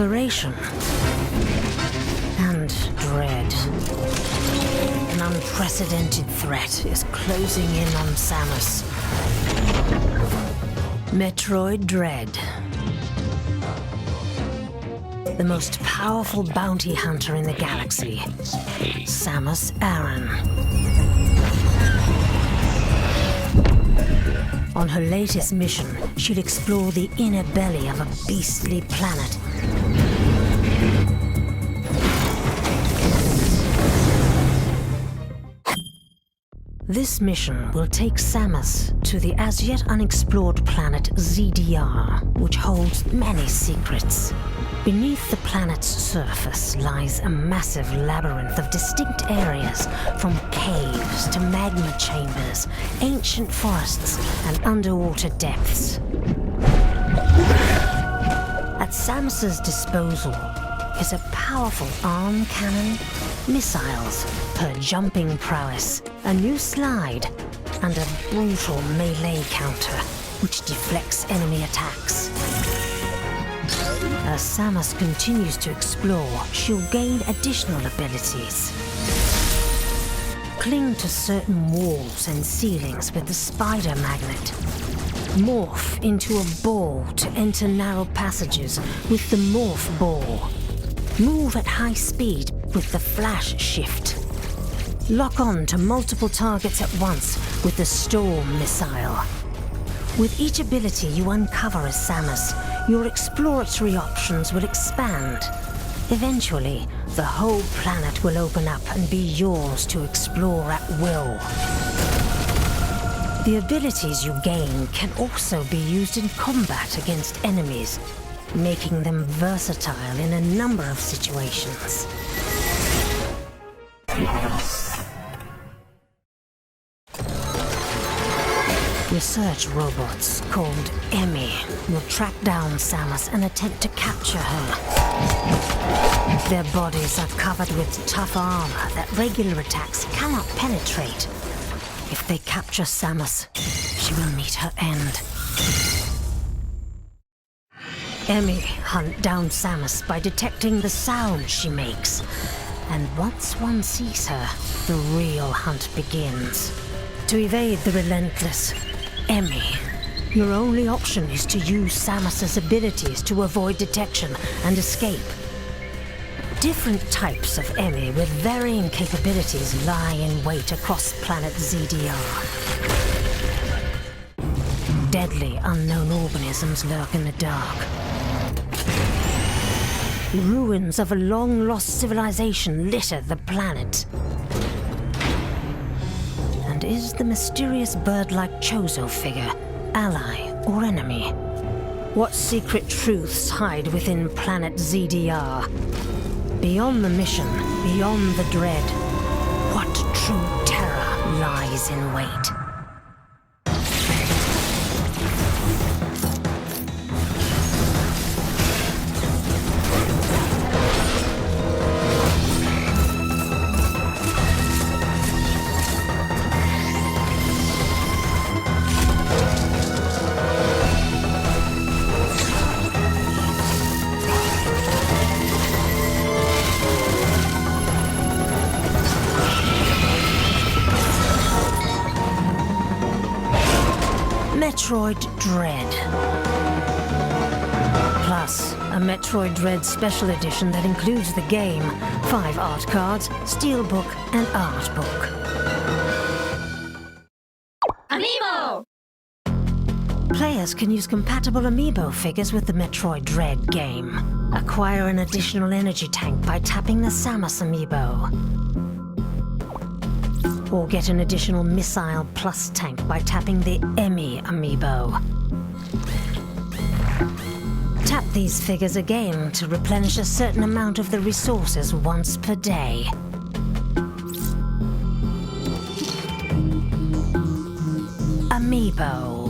desperation and dread. An unprecedented threat is closing in on Samus. Metroid Dread. The most powerful bounty hunter in the galaxy, Samus Aran. On her latest mission, she'll explore the inner belly of a beastly planet. This mission will take Samus to the as yet unexplored planet ZDR, which holds many secrets. Beneath the planet's surface lies a massive labyrinth of distinct areas, from caves to magma chambers, ancient forests, and underwater depths. At Samus's disposal is a powerful arm cannon, missiles, her jumping prowess, a new slide, and a brutal melee counter, which deflects enemy attacks. As Samus continues to explore, she'll gain additional abilities. Cling to certain walls and ceilings with the spider magnet. Morph into a ball to enter narrow passages with the morph ball. Move at high speed with the flash shift. Lock on to multiple targets at once with the storm missile. With each ability you uncover as Samus, your exploratory options will expand. Eventually, the whole planet will open up and be yours to explore at will. The abilities you gain can also be used in combat against enemies, making them versatile in a number of situations. Research robots called Emmy will track down Samus and attempt to capture her. Their bodies are covered with tough armor that regular attacks cannot penetrate. If they capture Samus, she will meet her end. Emmy hunt down Samus by detecting the sound she makes. And once one sees her, the real hunt begins. To evade the relentless Emmy, your only option is to use Samus's abilities to avoid detection and escape. Different types of Emmy with varying capabilities lie in wait across planet ZDR. Deadly unknown organisms lurk in the dark. Ruins of a long-lost civilization litter the planet. And is the mysterious bird-like Chozo figure ally or enemy? What secret truths hide within planet ZDR? Beyond the mission, beyond the dread, what true terror lies in wait? Metroid Dread. Plus, a Metroid Dread Special Edition that includes the game, 5 art cards, steelbook, and art book. Amiibo! Players can use compatible Amiibo figures with the Metroid Dread game. Acquire an additional energy tank by tapping the Samus Amiibo. Or get an additional Missile Plus tank by tapping the Emmy Amiibo. Tap these figures again to replenish a certain amount of the resources once per day. Amiibo.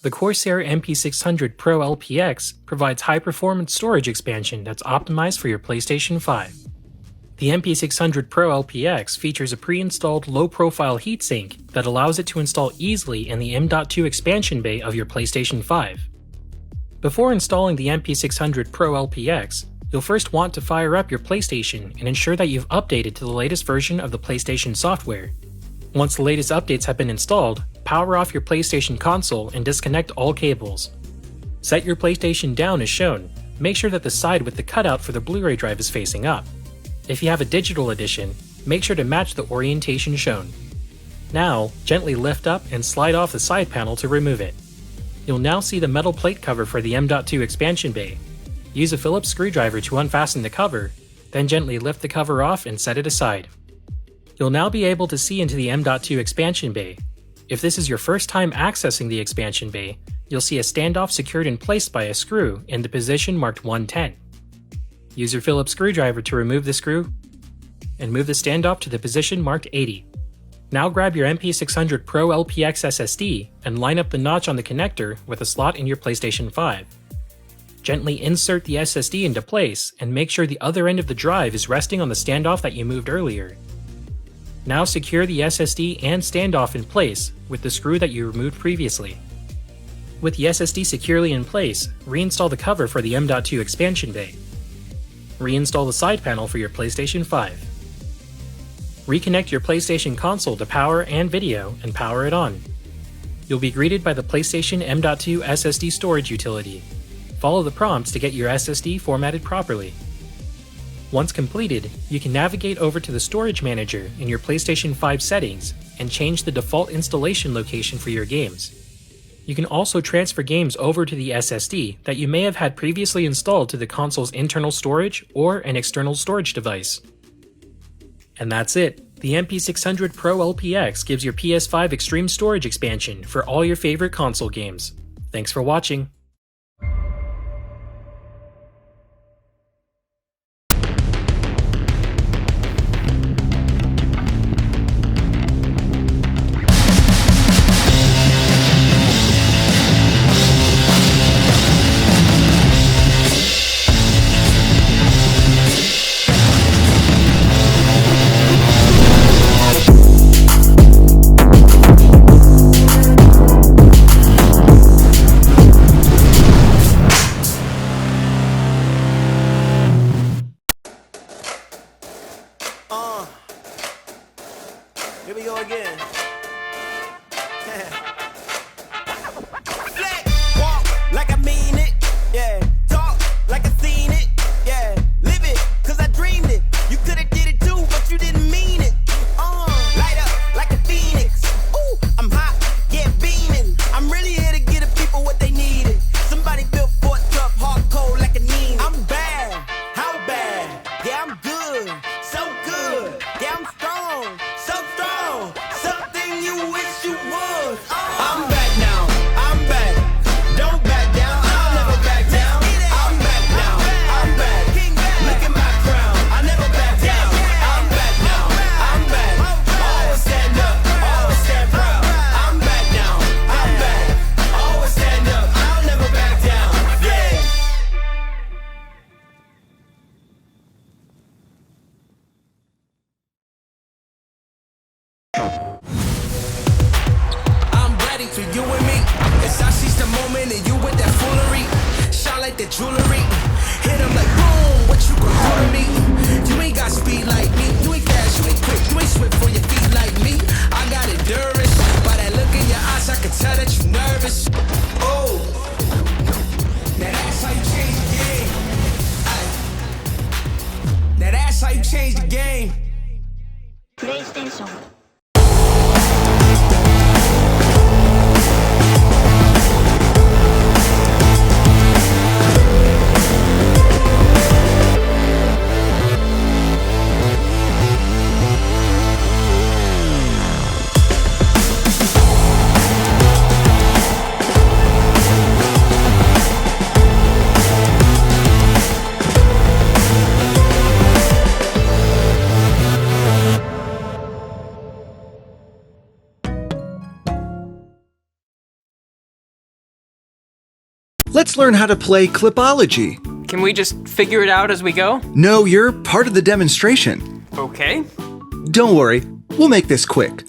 The Corsair MP600 Pro LPX provides high-performance storage expansion that's optimized for your PlayStation 5. The MP600 Pro LPX features a pre-installed low-profile heatsink that allows it to install easily in the M.2 expansion bay of your PlayStation 5. Before installing the MP600 Pro LPX, you'll first want to fire up your PlayStation and ensure that you've updated to the latest version of the PlayStation software. Once the latest updates have been installed, power off your PlayStation console and disconnect all cables. Set your PlayStation down as shown. Make sure that the side with the cutout for the Blu-ray drive is facing up. If you have a digital edition, make sure to match the orientation shown. Now, gently lift up and slide off the side panel to remove it. You'll now see the metal plate cover for the M.2 expansion bay. Use a Phillips screwdriver to unfasten the cover, then gently lift the cover off and set it aside. You'll now be able to see into the M.2 expansion bay. If this is your first time accessing the expansion bay, you'll see a standoff secured in place by a screw in the position marked 110. Use your Phillips screwdriver to remove the screw and move the standoff to the position marked 80. Now grab your MP600 Pro LPX SSD and line up the notch on the connector with a slot in your PlayStation 5. Gently insert the SSD into place and make sure the other end of the drive is resting on the standoff that you moved earlier. Now secure the SSD and standoff in place with the screw that you removed previously. With the SSD securely in place, reinstall the cover for the M.2 expansion bay. Reinstall the side panel for your PlayStation 5. Reconnect your PlayStation console to power and video and power it on. You'll be greeted by the PlayStation M.2 SSD storage utility. Follow the prompts to get your SSD formatted properly. Once completed, you can navigate over to the Storage Manager in your PlayStation 5 settings and change the default installation location for your games. You can also transfer games over to the SSD that you may have had previously installed to the console's internal storage or an external storage device. And that's it! The MP600 Pro LPX gives your PS5 extreme storage expansion for all your favorite console games. Thanks for watching! that jewelry. Hit him like boom, what you gon' do to me? You ain't got speed like me. You ain't fast, you ain't quick, you ain't swift for your feet like me. I got endurance. By that look in your eyes, I can tell that you nervous. Oh, now that's how you change the game. Aye. Now that's how you change the game. PlayStation. Let's learn how to play Clipology. Can we just figure it out as we go? No, you're part of the demonstration. Okay. Don't worry, we'll make this quick.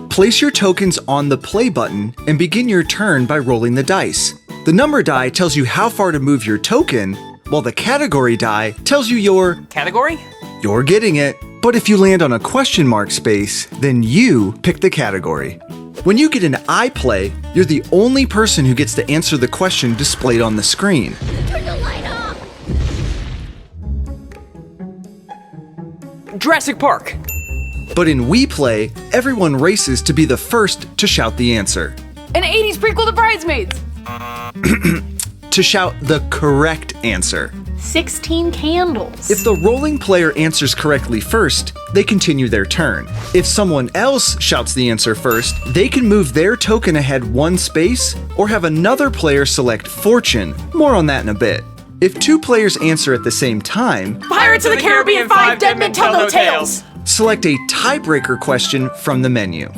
Place your tokens on the play button and begin your turn by rolling the dice. The number die tells you how far to move your token, while the category die tells you Category? you're getting it. But if you land on a question mark space, then you pick the category. When you get an I play, you're the only person who gets to answer the question displayed on the screen. Turn the light off! Jurassic Park. But in We Play, everyone races to be the first to shout the answer. An 80s prequel to Bridesmaids. To shout the correct answer. 16 candles. If the rolling player answers correctly first, they continue their turn. If someone else shouts the answer first, they can move their token ahead one space or have another player select Fortune. More on that in a bit. If two players answer at the same time, Pirates of the Caribbean 5 Dead Men Tell No Tales. select a tiebreaker question from the menu.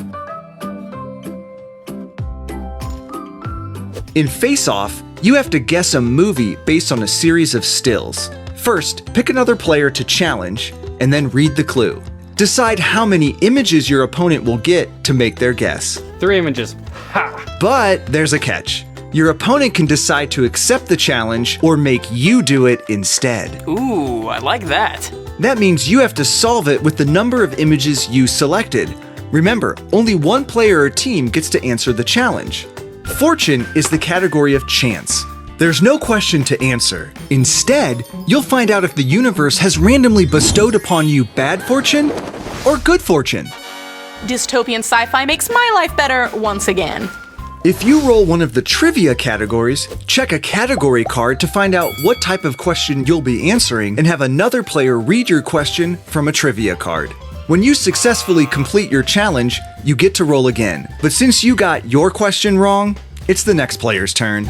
In Face Off, you have to guess a movie based on a series of stills. First, pick another player to challenge, and then read the clue. Decide how many images your opponent will get to make their guess. 3 images. Ha! But there's a catch. Your opponent can decide to accept the challenge or make you do it instead. Ooh, I like that. That means you have to solve it with the number of images you selected. Remember, only one player or team gets to answer the challenge. Fortune is the category of chance. There's no question to answer. Instead, you'll find out if the universe has randomly bestowed upon you bad fortune or good fortune. Dystopian sci-fi makes my life better once again. If you roll one of the trivia categories, check a category card to find out what type of question you'll be answering and have another player read your question from a trivia card. When you successfully complete your challenge, you get to roll again. But since you got your question wrong, it's the next player's turn.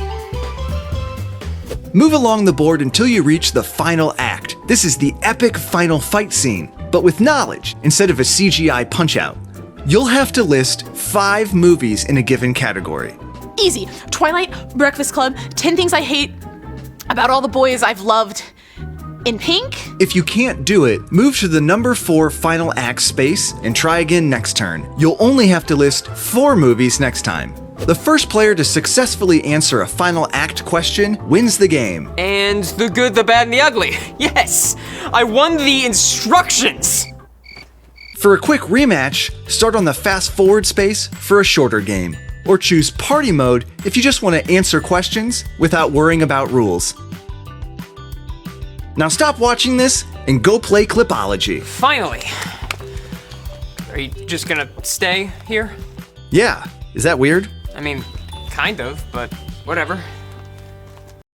Move along the board until you reach the final act. This is the epic final fight scene, but with knowledge instead of a CGI punch-out. You'll have to list 5 movies in a given category. Easy. Twilight, Breakfast Club, 10 Things I Hate, About All the Boys I've Loved. In pink? If you can't do it, move to the number 4 final act space and try again next turn. You'll only have to list 4 movies next time. The first player to successfully answer a final act question wins the game. And the good, the bad, and the ugly. Yes! I won the instructions! For a quick rematch, start on the fast forward space for a shorter game. Or choose party mode if you just want to answer questions without worrying about rules. Now stop watching this and go play Clipology. Finally. Are you just gonna stay here? Yeah, is that weird? I mean, kind of, but whatever.